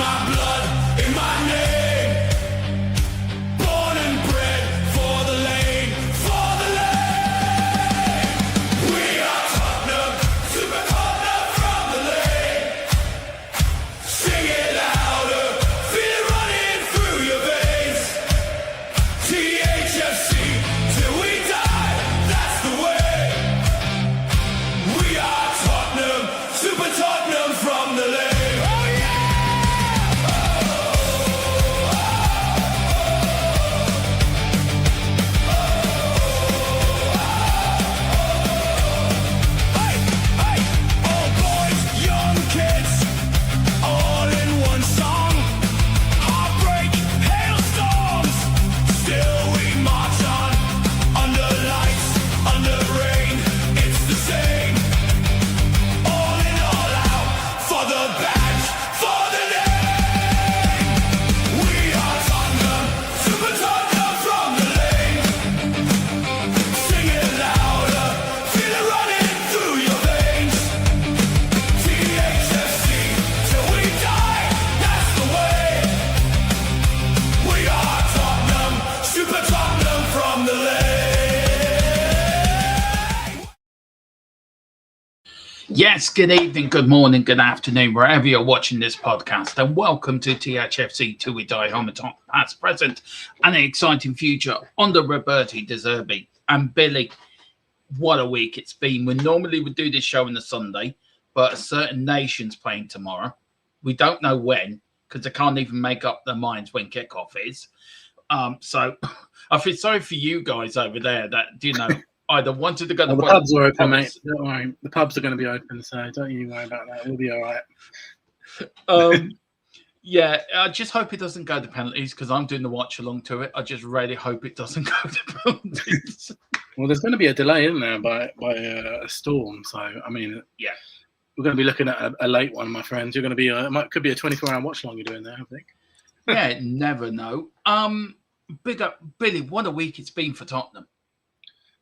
my blood, in my name. Born and bred for the lane, for the lane. We are Tottenham, Super Tottenham from the lane. Sing it louder, feel it running through your veins. THFC till we die, that's the way. We are Tottenham, Super Tottenham from the lane. Yes, good evening, good morning, good afternoon, wherever you're watching this podcast, and welcome to THFC Till We Die, home of top past, present, and an exciting future under Roberto De Zerbi. And Billy, what a week it's been. We normally would do this show on the Sunday, but a certain nation's playing tomorrow. We don't know when, because they can't even make up their minds when kickoff is. So I feel sorry for you guys over there that, you know, either wanted to go to the pubs are open, mate. Don't worry. The pubs are going to be open, so don't you worry about that. We'll be all right. Yeah, I just hope it doesn't go to penalties because I'm doing the watch along to it. I just really hope it doesn't go to penalties. Well, there's going to be a delay, isn't there, by a storm? So, I mean, yeah, we're going to be looking at a late one, my friends. You're going to be could be a 24-hour watch long you're doing there, I think. Yeah, never know. Big up, Billy. What a week it's been for Tottenham.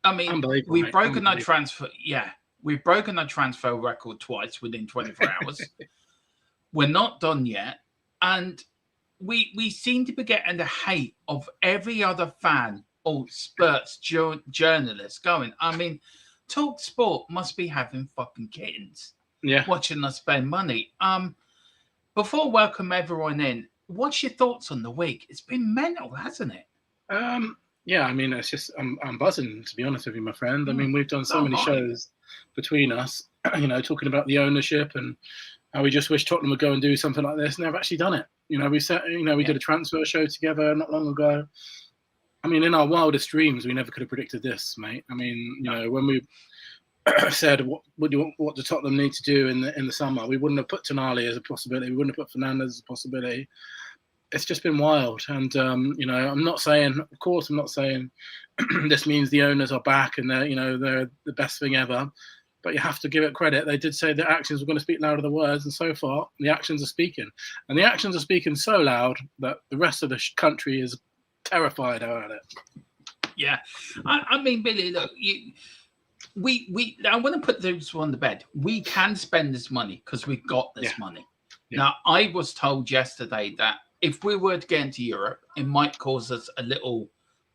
I mean, we've broken our transfer. Yeah, we've broken our transfer record twice within 24 hours. We're not done yet, and we seem to be getting the hate of every other fan or Spurs journalist going. I mean, Talk Sport must be having fucking kittens. Yeah, watching us spend money. Before welcome everyone in, what's your thoughts on the week? It's been mental, hasn't it? Yeah, I mean, it's just I'm buzzing, to be honest with you, my friend. I mean, we've done so many shows between us, you know, talking about the ownership and how we just wish Tottenham would go and do something like this. And they've actually done it. You know, we did a transfer show together not long ago. I mean, in our wildest dreams, we never could have predicted this, mate. I mean, you know, when we said what do Tottenham need to do in the summer, we wouldn't have put Tonali as a possibility. We wouldn't have put Fernandez as a possibility. It's just been wild. And, you know, I'm not saying this means the owners are back and they're the best thing ever, but you have to give it credit. They did say that actions were going to speak louder than words. And so far the actions are speaking, and the actions are speaking so loud that the rest of the country is terrified about it. Yeah. I mean, Billy, look, I want to put this one to bed. We can spend this money because we've got this money. Yeah. Now, I was told yesterday that if we were to get into Europe, it might cause us a little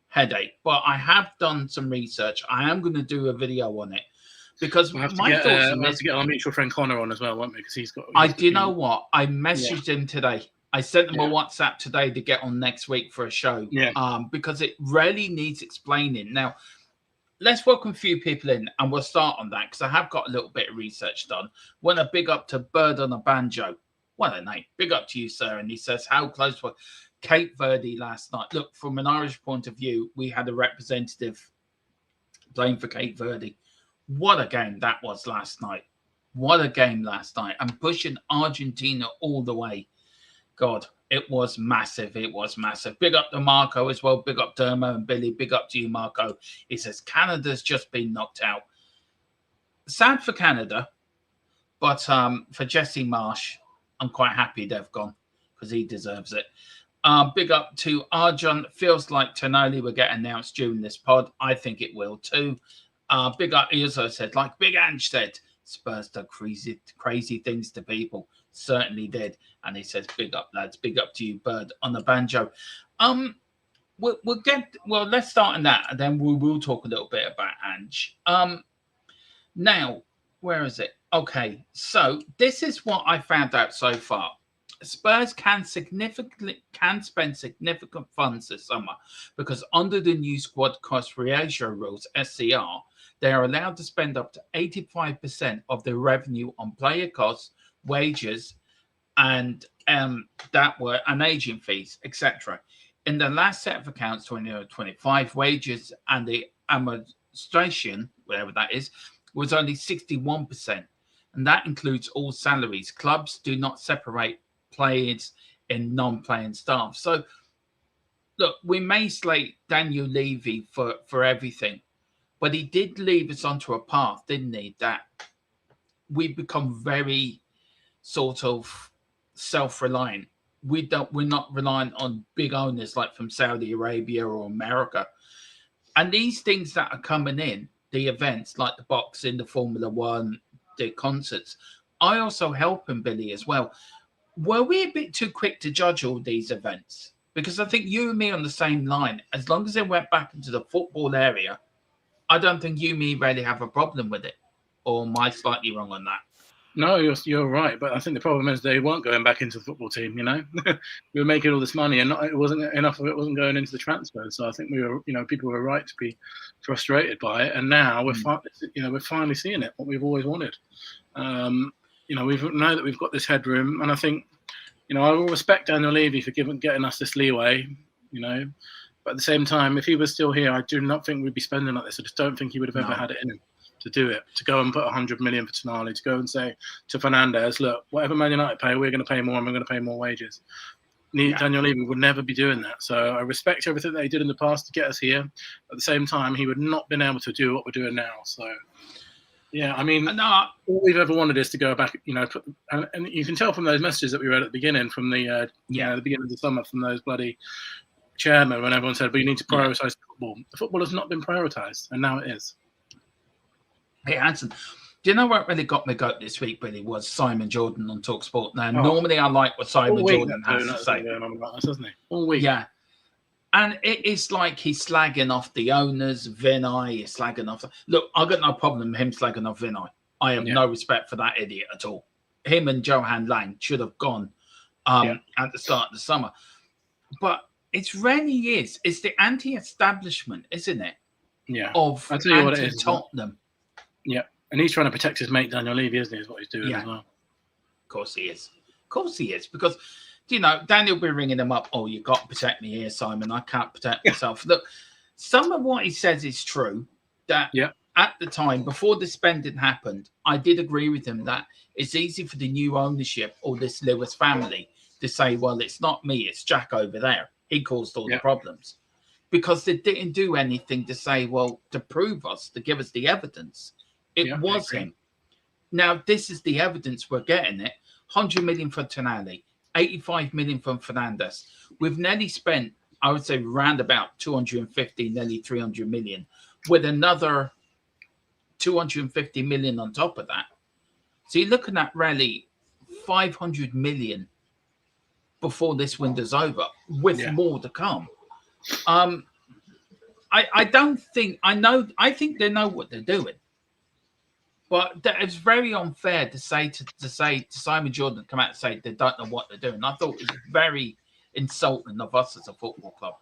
headache. But I have done some research. I am going to do a video on it because we'll have to get our mutual friend Connor on as well, won't we? Because he's got. Do you know what? I messaged him today. I sent him a WhatsApp today to get on next week for a show. Yeah. Because it really needs explaining. Now, let's welcome a few people in, and we'll start on that because I have got a little bit of research done. Want to big up to Bird on a Banjo. What a name. Big up to you, sir. And he says, how close was Cape Verde last night? Look, from an Irish point of view, we had a representative playing for Cape Verde. What a game that was last night. What a game last night. And pushing Argentina all the way. God, it was massive. It was massive. Big up to Marco as well. Big up to Dermo and Billy. Big up to you, Marco. He says, Canada's just been knocked out. Sad for Canada, but for Jesse Marsh, I'm quite happy they've gone because he deserves it. Big up to Arjun. Feels like Tonali will get announced during this pod. I think it will too. Big up, he also said, like Big Ange said, Spurs do crazy things to people. certainly did. And he says, big up, lads. Big up to you, Bird on the banjo. Let's start on that, and then we will talk a little bit about Ange. Now, where is it? Okay, so this is what I found out so far. Spurs can spend significant funds this summer because under the new squad cost ratio rules, SCR, they are allowed to spend up to 85% of their revenue on player costs, wages, and agent fees, etc. In the last set of accounts, 2025, wages and the administration, whatever that is, was only 61%, and that includes all salaries. Clubs do not separate players in non-playing staff. So, look, we may slate Daniel Levy for everything, but he did lead us onto a path, didn't he? That we become very sort of self-reliant. We're not reliant on big owners like from Saudi Arabia or America. And these things that are coming in, the events like the boxing, the Formula One, the concerts, I also help him, Billy, as well. Were we a bit too quick to judge all these events? Because I think you and me on the same line. As long as they went back into the football area, I don't think you and me really have a problem with it. Or am I slightly wrong on that? No, you're right. But I think the problem is they weren't going back into the football team, you know. We were making all this money and it wasn't enough of it wasn't going into the transfers. So I think we were, people were right to be frustrated by it. And now we're finally seeing it, what we've always wanted. We know that we've got this headroom, and I think, I will respect Daniel Levy for getting us this leeway, But at the same time, if he was still here, I do not think we'd be spending like this. I just don't think he would have ever had it in him to do it, to go and put 100 million for Tonali, to go and say to Fernandez, look, whatever Man United pay, we're going to pay more, and we're going to pay more wages. Daniel Levy would never be doing that. So I respect everything that he did in the past to get us here. At the same time, he would not been able to do what we're doing now. So, yeah, I mean, all we've ever wanted is to go back, and you can tell from those messages that we read at the beginning, from the the beginning of the summer, from those bloody chairmen, when everyone said, "But you need to prioritise football." The football has not been prioritised, and now it is. Hey, Hanson, do you know what really got me goat this week, Billy, was Simon Jordan on TalkSport. Now, normally I like what Simon Jordan has to say. Doesn't he? All week. Yeah. And it's like he's slagging off the owners, Vinay, he's slagging off. Look, I've got no problem with him slagging off Vinay. I have no respect for that idiot at all. Him and Johan Lang should have gone at the start of the summer. But it's really is. It's the anti-establishment, isn't it? Yeah. Of anti-Tottenham. Yeah. And he's trying to protect his mate Daniel Levy, isn't he? Is what he's doing as well. Of course he is. Because, Daniel will be ringing him up. Oh, you've got to protect me here, Simon. I can't protect myself. Look, some of what he says is true. That at the time, before the spending happened, I did agree with him that it's easy for the new ownership or this Lewis family to say, well, it's not me, it's Jack over there. He caused all the problems. Because they didn't do anything to say, well, to prove us, to give us the evidence. It was him. Now, this is the evidence we're getting it. 100 million for Tonali, 85 million from Fernandez. We've nearly spent, I would say, round about 250, nearly 300 million, with another 250 million on top of that. So you're looking at really 500 million before this window's over, with more to come. I think they know what they're doing. But it's very unfair to say to Simon Jordan come out and say they don't know what they're doing. I thought it was very insulting of us as a football club.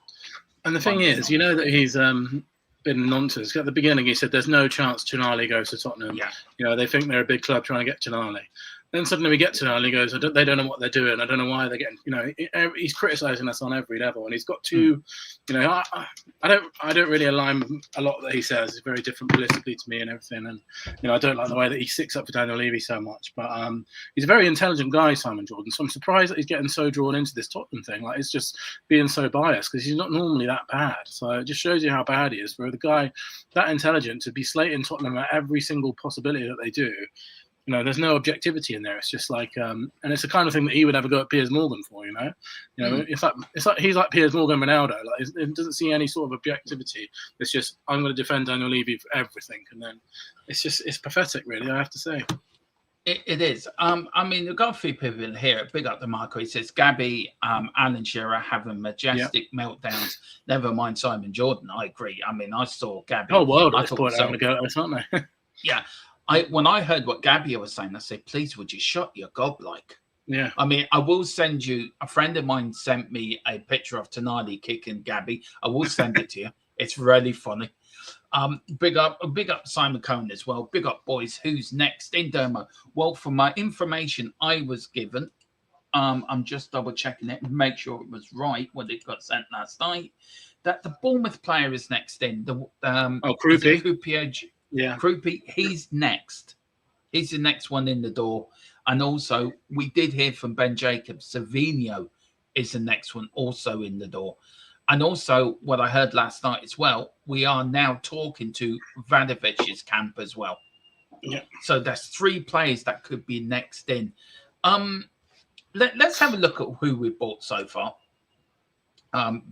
And the thing is, that he's been nonsense. At the beginning, he said there's no chance Tonali goes to Tottenham. Yeah. They think they're a big club trying to get Tonali. Then suddenly we get to Tonali, he goes, they don't know what they're doing. I don't know why they're getting, he's criticising us on every level. And he's got two, I don't really align with a lot that he says. It's very different politically to me and everything. And, I don't like the way that he sticks up for Daniel Levy so much. But he's a very intelligent guy, Simon Jordan. So I'm surprised that he's getting so drawn into this Tottenham thing. Like, it's just being so biased because he's not normally that bad. So it just shows you how bad he is for the guy that intelligent to be slating Tottenham at every single possibility that they do. There's no objectivity in there. It's just like, and it's the kind of thing that he would have a go at Piers Morgan for. It's like he's like Piers Morgan, Ronaldo. Like, it doesn't see any sort of objectivity. It's just, I'm going to defend Daniel Levy for everything, and then it's pathetic, really. I have to say. It is. I mean, we've got a few people in here. Big up to Marco. He says, Gabby, Alan Shearer having majestic meltdowns. Never mind Simon Jordan. I agree. I mean, I saw Gabby. Oh, world I at this point having a go at us, aren't they? Yeah. When I heard what Gabby was saying, I said, please, would you shut your gob like? Yeah. I mean, I will send you, a friend of mine sent me a picture of Tonali kicking Gabby. I will send it to you. It's really funny. Big up Simon Cohen as well. Big up, boys. Who's next in Dermo? Well, from my information I was given, I'm just double checking it and make sure it was right when it got sent last night. That the Bournemouth player is next in. Krupi. Yeah, Krupi. He's next. He's the next one in the door. And also, we did hear from Ben Jacobs. Savinho is the next one also in the door. And also, what I heard last night as well, we are now talking to Vadovic's camp as well. Yeah. So there's 3 players that could be next in. Let's have a look at who we bought so far,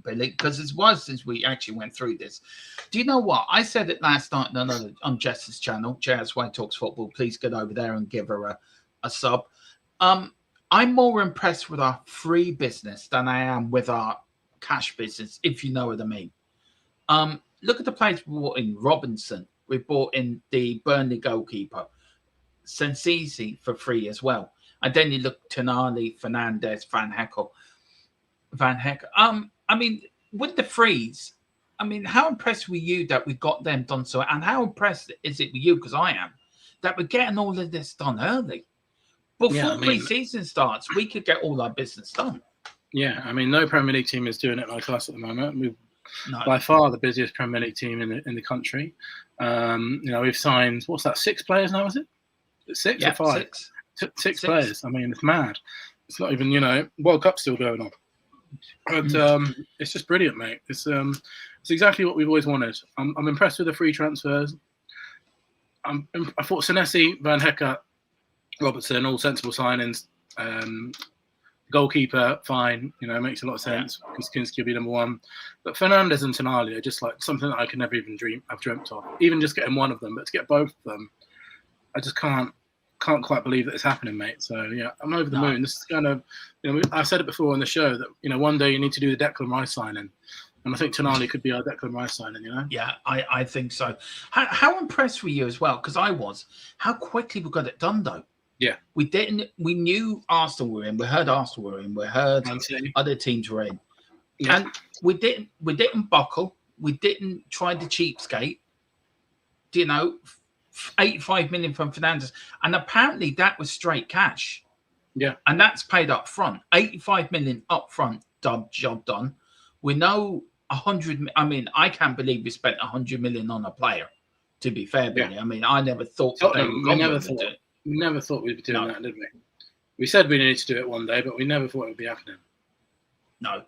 Billy, because it was since we actually went through this. Do you know what? I said it last night on Jess's channel, Jazz White Talks Football. Please get over there and give her a sub. I'm more impressed with our free business than I am with our cash business, if you know what I mean. Look at the players we bought in. Robinson, we bought in the Burnley goalkeeper. Sensisi for free as well. And then you look Tonali, Fernandez, Van Heckel. I mean, with the frees, I mean, how impressed were you that we got them done so? And how impressed is it with you, because I am, that we're getting all of this done early? Before pre-season starts, we could get all our business done. Yeah, I mean, no Premier League team is doing it like us at the moment. We're by far the busiest Premier League team in the country. We've signed, what's that, 6 players now, is it? 6 or 5? 6 players. I mean, it's mad. It's not even, World Cup's still going on. But it's just brilliant, mate. It's exactly what we've always wanted. I'm impressed with the free transfers. I thought Senesi, Van Hecke, Robertson, all sensible signings. Goalkeeper, fine. Makes a lot of sense. Kinski will be number 1. But Fernandez and Tonali are just like something that I could never even have dreamt of. Even just getting one of them, but to get both of them, I just can't quite believe that it's happening, mate. So yeah, I'm over the moon. This is kind of, I said it before on the show that one day you need to do the Declan Rice signing, and I think Tonali could be our Declan Rice signing. Yeah, I think so. How impressed were you as well? Because I was. How quickly we got it done, though. Yeah, we didn't. We knew Arsenal were in. We heard Arsenal were in. We heard other teams were in, and we didn't buckle. We didn't try to cheapskate. 85 million from Fernandez, and apparently that was straight cash. Yeah, and that's paid up front. 85 million up front, job done. We know 100. I mean, I can't believe we spent 100 million on a player. To be fair, Billy, I mean, I never thought we never thought we'd be doing that, did we? We said we needed to do it one day, but we never thought it would be happening. No.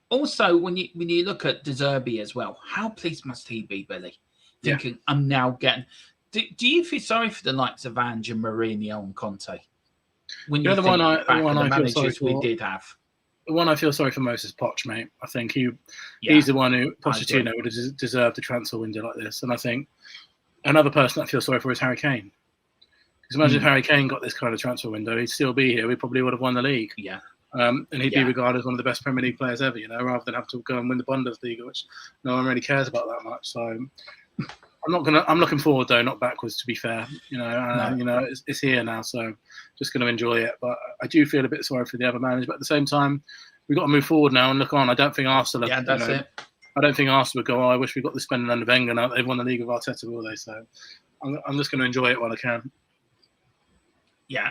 Also, when you look at De Zerbi as well, how pleased must he be, Billy? Thinking, I'm now getting... Do you feel sorry for the likes of Ange and Mourinho and Conte? When you the one I feel sorry for, we did have. The one I feel sorry for most is Poch, mate. I think he's the one who, Pochettino, would have deserved a transfer window like this. And I think another person I feel sorry for is Harry Kane. Because imagine if Harry Kane got this kind of transfer window, he'd still be here. We probably would have won the league. Yeah. And he'd be regarded as one of the best Premier League players ever, rather than have to go and win the Bundesliga, which no one really cares about that much. So I'm looking forward though, not backwards, to be fair. It's here now, so just going to enjoy it. But I do feel a bit sorry for the other managers. But at the same time, we've got to move forward now and look on. I don't think Arsenal. Yeah, that's it. I don't think Arsenal would go, I wish we got this spending under Wenger now. They've won the league with Arteta, will they? So I'm just going to enjoy it while I can. Yeah.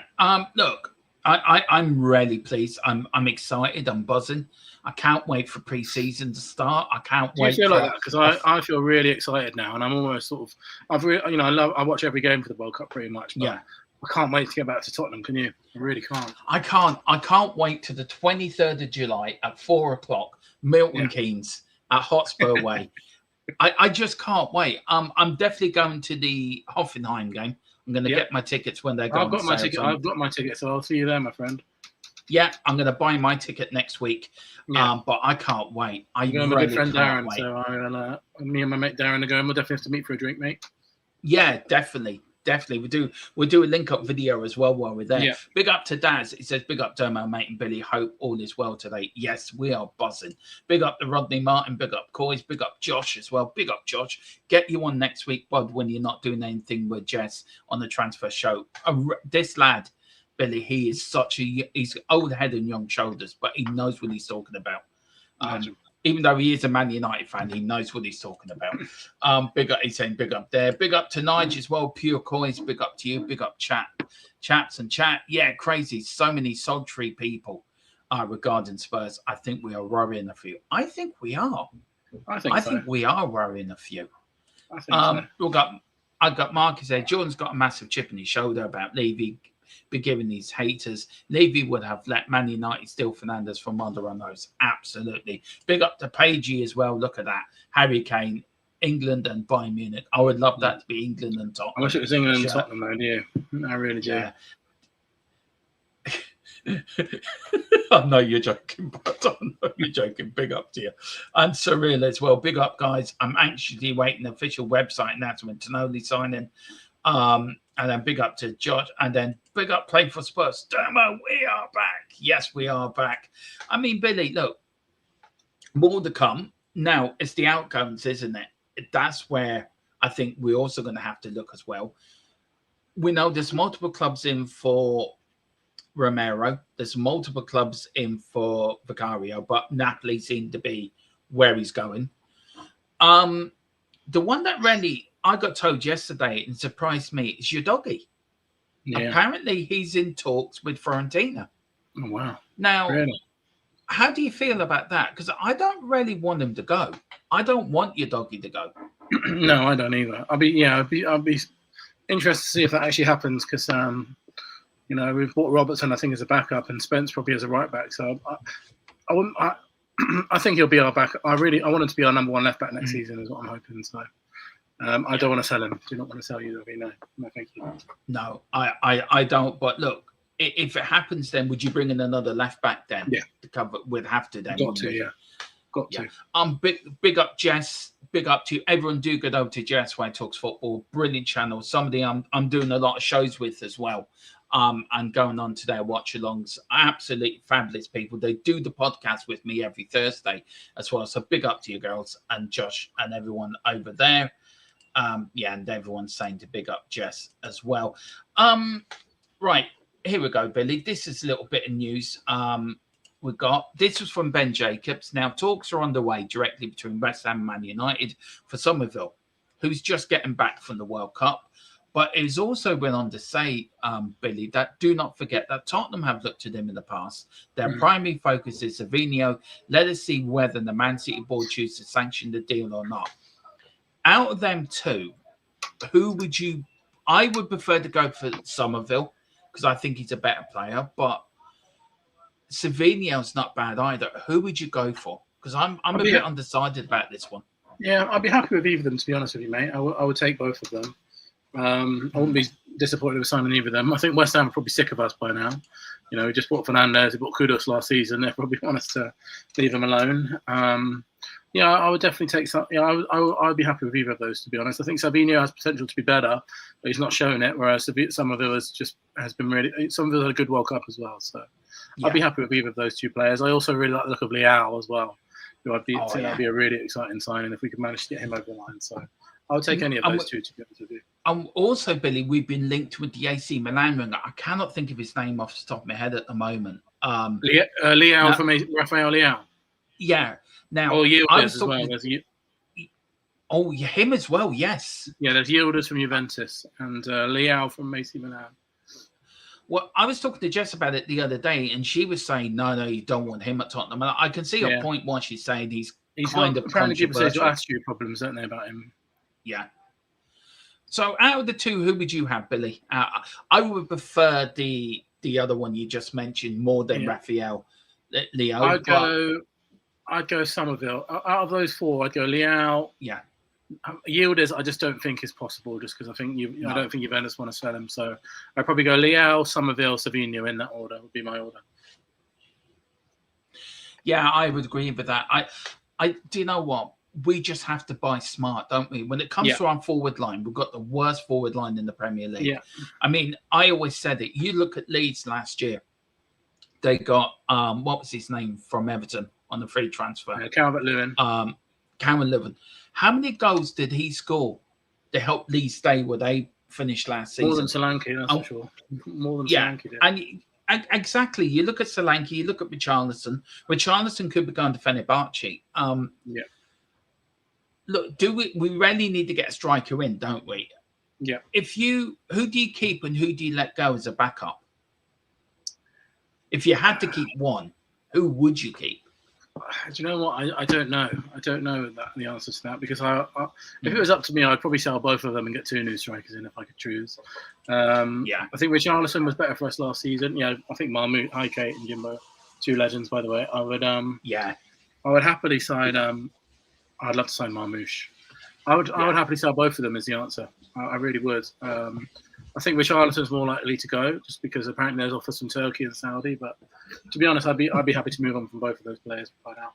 Look, I'm really pleased. I'm excited. I'm buzzing. I can't wait for pre-season to start. I can't wait. Do you feel like that? Because I feel really excited now, and I'm almost sort of. I watch every game for the World Cup pretty much. But I can't wait to get back to Tottenham. Can you? I really can't. I can't wait to the 23rd of July at 4:00, Milton Keynes at Hotspur Way. I just can't wait. I'm definitely going to the Hoffenheim game. I'm going to get my tickets when they go. I've got my ticket, so I'll see you there, my friend. Yeah, I'm going to buy my ticket next week. But I can't wait. I'm going with my good friend Darren, so me and my mate Darren are going. We'll definitely have to meet for a drink, mate. Yeah, definitely. definitely. We'll do a link-up video as well while we're there. Yeah. Big up to Daz. It says, big up to my mate and Billy. Hope all is well today. Yes, we are buzzing. Big up to Rodney Martin. Big up COYS. Big up Josh as well. Big up Josh. Get you on next week, bud, when you're not doing anything with Jess on the transfer show. This lad, Billy, he is he's old head and young shoulders, but he knows what he's talking about. Even though he is a Man United fan, he knows what he's talking about. Big up, he's saying big up there. Big up to Nige as well. Pure COYS, big up to you. Big up chaps and chat. Yeah, crazy. So many sultry people regarding Spurs. I think we are worrying a few. I think we are. I think we are worrying a few. I think so. I've got Marcus there. Jordan's got a massive chip in his shoulder about Levy be giving these haters. Levy would have let Man United steal Fernandes from under our nose. Absolutely. Big up to Pagey as well. Look at that. Harry Kane, England and Bayern Munich. I would love that to be England and Tottenham. I wish it was England and Tottenham, though. Yeah, I really do. Yeah. I know you're joking, but I know you're joking. Big up to you. And Surreal as well. Big up, guys. I'm anxiously waiting official website announcement. Tonoli signing. And then big up to Josh. And then big up Play for Spurs. Dermo, we are back. Yes, we are back. I mean, Billy, look, more to come. Now, it's the outcomes, isn't it? That's where I think we're also going to have to look as well. We know there's multiple clubs in for Romero. There's multiple clubs in for Vicario, but Napoli seem to be where he's going. The one that really I got told yesterday and surprised me is your doggy. Yeah. Apparently, he's in talks with Fiorentina. Oh, wow. Now, really? How do you feel about that? Because I don't really want him to go. I don't want your doggy to go. No, I don't either. I'll be interested to see if that actually happens because you know, we've bought Robertson, I think, as a backup, and Spence probably as a right back. So I think he'll be our back. I want him to be our number one left back next season, is what I'm hoping. So I don't want to sell him. Do not want to sell you, Dobby. No, thank you. No, I don't. But look, if it happens, then would you bring in another left back then? Yeah, to cover. We'd have to then. Got to, yeah. Got to. Big up Jess. Big up to everyone. Do go over to Jess where he talks football. Brilliant channel. Somebody I'm doing a lot of shows with as well. And going on to their watch-alongs. Absolutely fabulous people. They do the podcast with me every Thursday as well. So big up to you girls and Josh and everyone over there. And everyone's saying to big up Jess as well. Right, here we go, Billy. This is a little bit of news. This was from Ben Jacobs. Now, talks are underway directly between West Ham and Man United for Somerville, who's just getting back from the World Cup. But it's also went on to say, Billy, that do not forget that Tottenham have looked at him in the past. Their primary focus is Savinho. Let us see whether the Man City board chooses to sanction the deal or not. Out of them two, who would you... I would prefer to go for Somerville because I think he's a better player. But Savinho's not bad either. Who would you go for? Because I'm a bit undecided about this one. Yeah, I'd be happy with either of them, to be honest with you, mate. I would take both of them. I wouldn't be disappointed with signing either of them. I think West Ham are probably sick of us by now. You know, we just bought Fernandes, we bought Kudus last season. They probably want us to leave them alone. I would definitely take some. Yeah, I would be happy with either of those, to be honest. I think Savinho has potential to be better, but he's not shown it. Whereas Somerville has been really. Somerville had a good World Cup as well, so I'd be happy with either of those two players. I also really like the look of Leao as well. Who I'd be that'd be a really exciting signing if we could manage to get him over the line. So I would take any of those two, to be honest with you. Also, Billy, we've been linked with the AC Milan winger. I cannot think of his name off the top of my head at the moment. Leao from Rafael Leao. Yeah. Now, Yildiz as well. Him as well. Yes. Yeah, there's Yildiz from Juventus and Leao from AC Milan. Well, I was talking to Jess about it the other day, and she was saying, "No, you don't want him at Tottenham." And I can see her point why she's saying he's kind of apparently people say he's got attitude problems, don't they, about him? Yeah. So out of the two, who would you have, Billy? I would prefer the other one you just mentioned more than Rafael Leao. I'd go Somerville. Out of those four, I'd go Leao. Yeah. Yildiz, I just don't think is possible, just because I don't think Juventus want to sell him. So I'd probably go Leao, Somerville, Savinho in that order would be my order. Yeah, I would agree with that. I do you know what? we just have to buy smart, don't we? When it comes to our forward line, we've got the worst forward line in the Premier League. Yeah. I mean, I always said it. You look at Leeds last year. They got what was his name from Everton on the free transfer? Calvert-Lewin. Calvert-Lewin. How many goals did he score to help Leeds stay where they finished last season? More than Solanke, that's for sure. More than Solanke did. And exactly. You look at Solanke, you look at Richarlison. Richarlison could be going to Fenerbahce. Look, we really need to get a striker in, don't we? Yeah. Who do you keep and who do you let go as a backup? If you had to keep one, who would you keep? Do you know what? I don't know. I don't know the answer to that, because if it was up to me, I'd probably sell both of them and get 2 new strikers in if I could choose. I think Richarlison was better for us last season. Yeah, I think Marmoush, Kate and Jimbo, 2 legends, by the way. I would happily sign. I'd love to sign Marmoush. I would happily sell both of them. Is the answer. I really would. I think Richarlison's more likely to go, just because apparently there's offers from Turkey and Saudi. But to be honest, I'd be happy to move on from both of those players by now.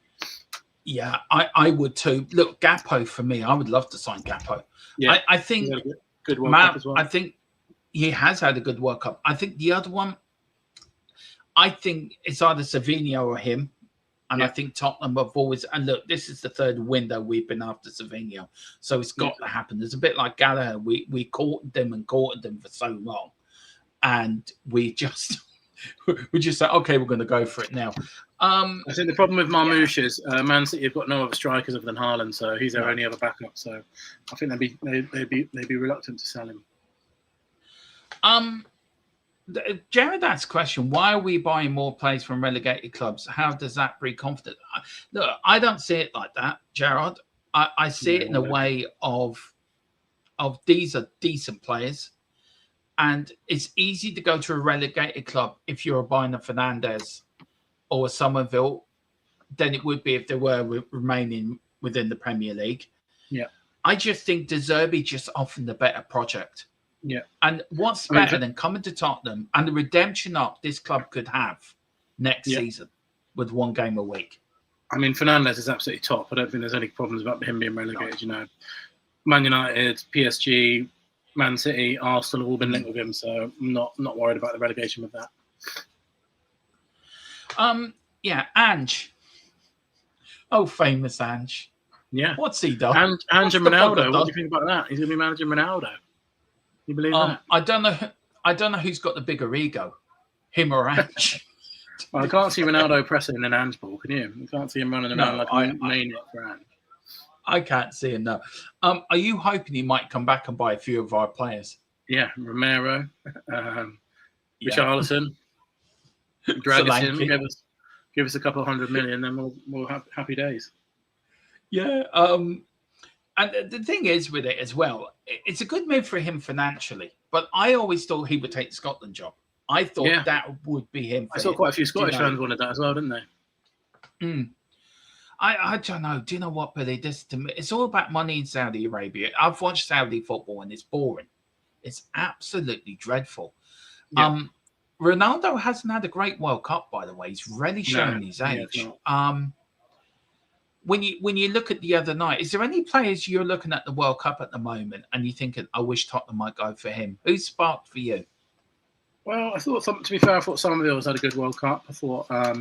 Yeah, I would too. Look, Gakpo for me, I would love to sign Gakpo. Yeah, I think good World Cup as well. I think he has had a good World Cup. I think the other one, I think it's either Savinho or him. And I think Tottenham have always, and look, this is the 3rd window we've been after Savinho. So it's got to happen. It's a bit like Gallagher. We courted them for so long. And we just said, okay, we're going to go for it now. I think the problem with Marmoush is Man City have got no other strikers other than Haaland, so he's their only other backup. So I think they'd be reluctant to sell him. Jared asked a question, why are we buying more players from relegated clubs? How does that breed confidence? Look, I don't see it like that, Jared. I see it in a way of these are decent players. And it's easy to go to a relegated club if you're buying a Fernandes or a Somerville than it would be if they were remaining within the Premier League. Yeah. I just think De Zerbi just often the better project. Yeah. And what's better than coming to Tottenham and the redemption arc this club could have next season with 1 game a week? I mean, Fernandes is absolutely top. I don't think there's any problems about him being relegated. You know, Man United, PSG, Man City, Arsenal have all been linked with him, so I'm not worried about the relegation with that. Ange. Oh, famous Ange. Yeah. What's he done? Ange and Ronaldo. What do you think about that? He's going to be managing Ronaldo. You believe that? I don't know who's got the bigger ego, him or Ange. Well, I can't see Ronaldo pressing an Ange ball, can you? You can't see him running around like a maniac for Ange. I can't see him, no. Are you hoping he might come back and buy a few of our players? Yeah, Romero, Richarlison, drag us in, give us a couple of 100 million, then we'll have happy days. Yeah, and the thing is with it as well, it's a good move for him financially, but I always thought he would take the Scotland job. I thought that would be him. I saw quite a few Scottish fans wanted that as well, didn't they? I don't know. Do you know what, Billy? This to me, it's all about money in Saudi Arabia. I've watched Saudi football and it's boring. It's absolutely dreadful. Yeah. Ronaldo hasn't had a great World Cup, by the way. He's really shown his age. When you look at the other night, is there any players you're looking at the World Cup at the moment and you're thinking, I wish Tottenham might go for him? Who sparked for you? Well, I thought, to be fair, I thought Somerville's had a good World Cup. I thought I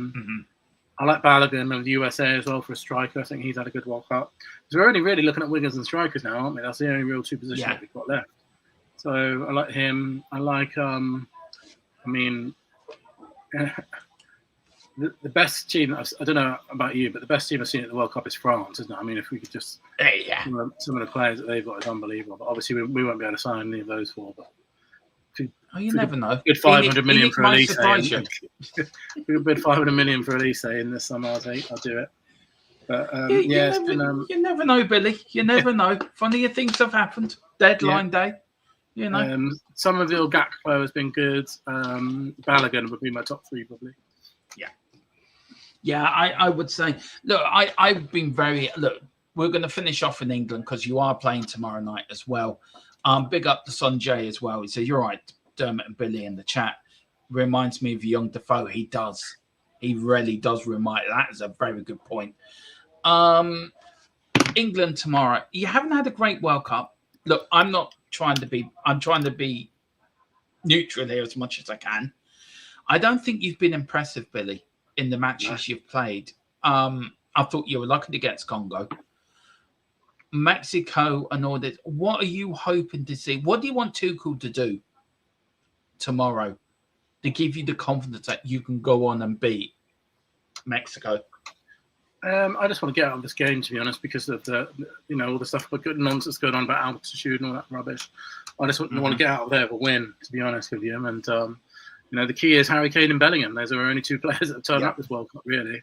like Balogun of the USA as well for a striker. I think he's had a good World Cup. Because we're only really looking at wingers and strikers now, aren't we? That's the only real 2 positions that we've got left. So I like him. I like, the best team, I don't know about you, but the best team I've seen at the World Cup is France, isn't it? I mean, if we could just... Some of the players that they've got is unbelievable. But obviously, we won't be able to sign any of those for. But you never know. Good 500 million for Elise. We could bid 500 million for Elise in this summer. I'll do it. But you never know, Billy. You never know. Funnier things have happened. Deadline day. You know. Somerville, Gakpo has been good. Balogun would be my top 3 probably. Yeah, I would say. Look, I've been we're going to finish off in England because you are playing tomorrow night as well. Big up to Sanjay as well. He says, you're right, Dermot and Billy in the chat. Reminds me of young Defoe. He does. He really does remind. That is a very good point. England tomorrow. You haven't had a great World Cup. Look, I'm trying to be neutral here as much as I can. I don't think you've been impressive, Billy, in the matches you've played. I thought you were lucky against Congo. Mexico and all this. What are you hoping to see? What do you want Tuchel to do tomorrow to give you the confidence that you can go on and beat Mexico? I just want to get out of this game, to be honest, because of the, all the stuff, but good nonsense going on about altitude and all that rubbish. I just want to get out of there with a win, to be honest with you. And the key is Harry Kane and Bellingham. Those are only two players that have turned up this World Cup, really.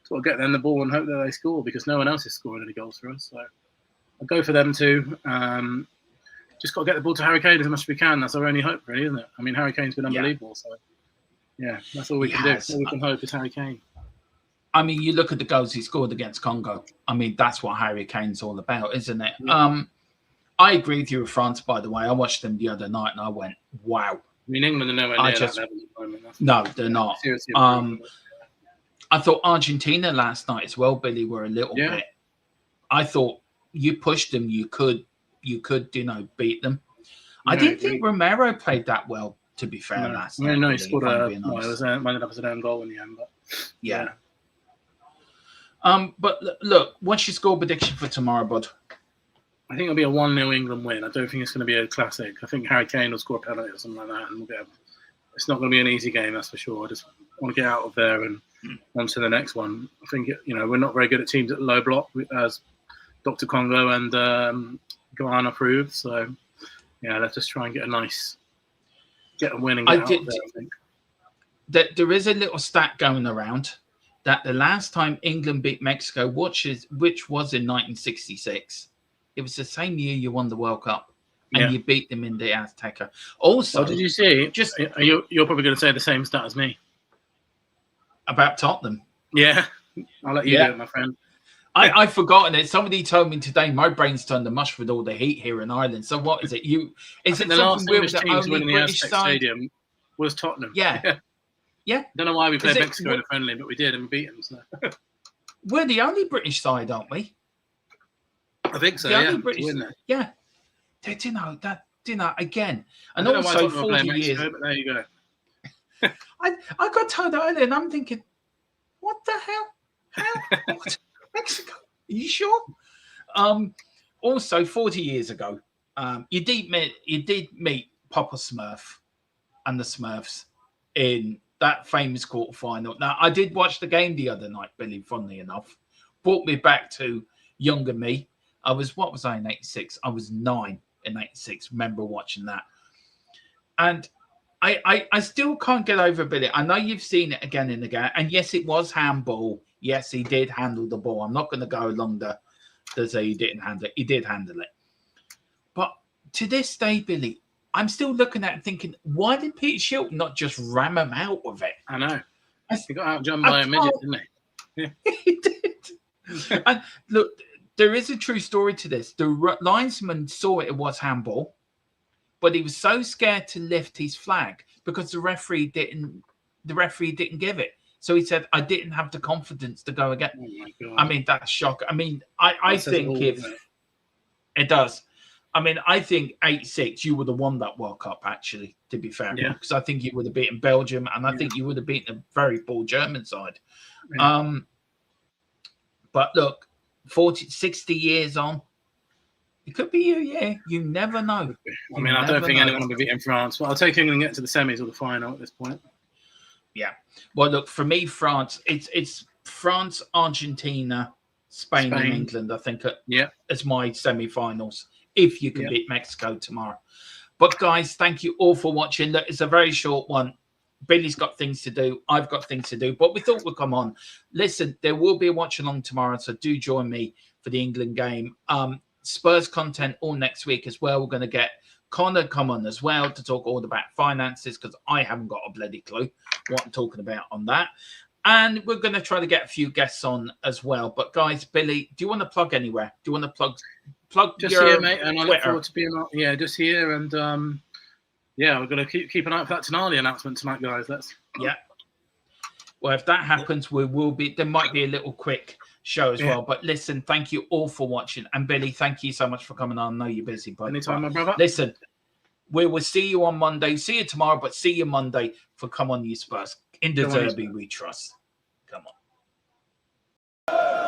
So I'll get them the ball and hope that they score, because no one else is scoring any goals for us. So I'll go for them too. Just got to get the ball to Harry Kane as much as we can. That's our only hope, really, isn't it? I mean, Harry Kane's been unbelievable. So yeah, that's all we can do. All we can hope is Harry Kane. I mean, you look at the goals he scored against Congo. I mean, that's what Harry Kane's all about, isn't it? Yeah. I agree with you with France, by the way. I watched them the other night and I went, wow. I mean, England are nowhere near that level at the moment. No, they're not. I thought Argentina last night as well, Billy, were a little bit. I thought you pushed them, you could, beat them. I didn't think Romero played that well, to be fair, last night. No, he scored ended up as an own goal in the end, but yeah. But look, what's your score prediction for tomorrow, bud? I think it'll be a 1-0 England win. I don't think it's going to be a classic. I think Harry Kane will score a penalty or something like that, and it's not going to be an easy game, that's for sure. I just want to get out of there and on to the next one. I think we're not very good at teams at the low block, as Dr. Congo and Guyana proved. So yeah, let's just try and get a win and get out of there. I think that there is a little stat going around that the last time England beat Mexico, which was in 1966, it was the same year you won the World Cup, and you beat them in the Azteca. Also, did you see? You're probably going to say the same stat as me about Tottenham. Yeah, I'll let you do it, my friend. I've forgotten it. Somebody told me today. My brain's turned to mush with all the heat here in Ireland. So what is it? Is it the last English teams winning the Aztec Stadium was Tottenham. Yeah. I don't know why we played Mexico in a friendly, but we did and we beat them. So. We're the only British side, aren't we? I think so. Yeah. British, yeah. Again, and I also 40 years. Mexico, but there you go. I got told earlier, and I'm thinking, what the hell? How? What? Mexico? Are you sure? Also, 40 years ago, you did meet Papa Smurf and the Smurfs in that famous quarterfinal. Now, I did watch the game the other night, Billy, funnily enough. Brought me back to younger me. What was I in 86? I was 9 in 86. Remember watching that. And I still can't get over Billy. I know you've seen it again and again. And yes, it was handball. Yes, he did handle the ball. I'm not going to go along to say he didn't handle it. He did handle it. But to this day, Billy, I'm still looking at it thinking, why did Peter Shilton not just ram him out with it? I know. He got outjumped by a midget, didn't he? Yeah. He did. And look, there is a true story to this. The linesman saw it was handball, but he was so scared to lift his flag because the referee didn't give it. So he said, I didn't have the confidence to go again. Oh my God. I mean, that's shocking. I mean, I think it does. I mean, I think 86, you would have won that World Cup, actually, to be fair. Yeah. Because I think you would have beaten Belgium, and I think you would have beaten a very poor German side. Yeah. But look, 60 years on, it could be you, yeah. You never know. I mean, I don't think anyone will be beating France. Well, I'll take England and get to the semis or the final at this point. Yeah. Well, look, for me, France, it's France, Argentina, Spain, and England, I think, as my semi-finals, if you can beat Mexico tomorrow. But, guys, thank you all for watching. Look, it's a very short one. Billy's got things to do. I've got things to do. But we thought we'd come on. Listen, there will be a watch-along tomorrow, so do join me for the England game. Spurs content all next week as well. We're going to get Connor come on as well to talk all about finances, because I haven't got a bloody clue what I'm talking about on that. And we're going to try to get a few guests on as well. But guys, Billy, do you want to plug anywhere? Do you want to plug just your here, mate? And I Twitter? look forward to being on. Yeah, just here. And we're going to keep an eye out for that Tonali announcement tonight, guys. Well, if that happens, there might be a little quick show as well. But listen, thank you all for watching. And Billy, thank you so much for coming on. I know you're busy, but anytime, my brother. Listen, we will see you on Monday. See you tomorrow, but see you Monday for Come On You Spurs. In the Derby we trust. Come on.